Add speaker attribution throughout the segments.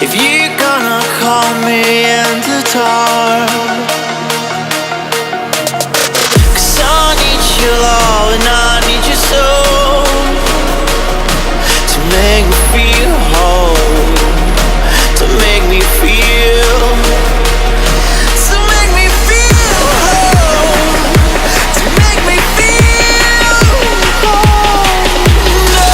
Speaker 1: if you're gonna call me in the dark. 'Cause I need your love and I need your soul to make me feel whole, to make me feel, to make me feel whole, to make me feel whole. No.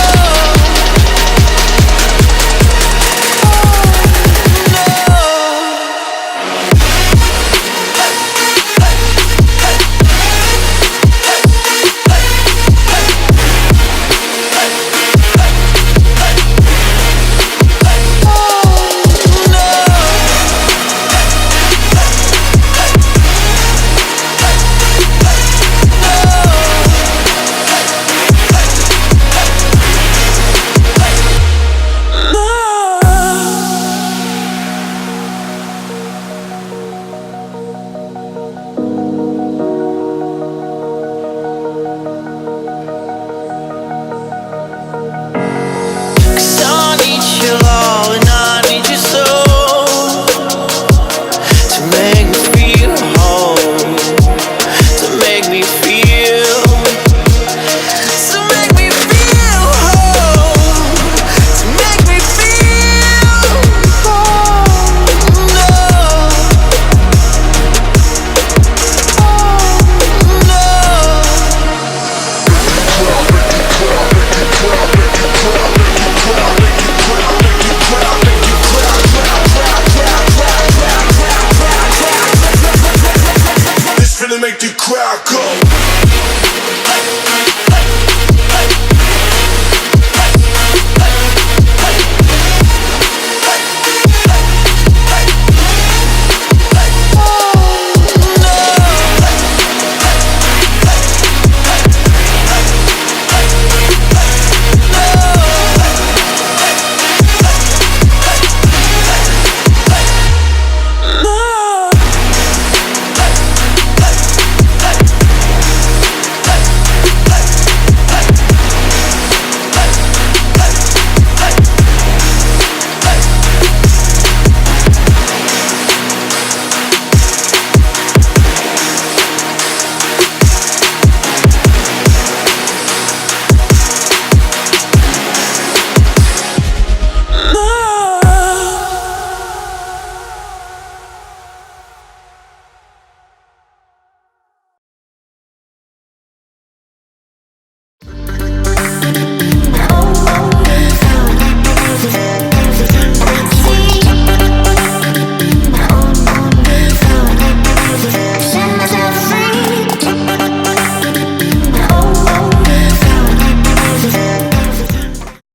Speaker 2: Make the crowd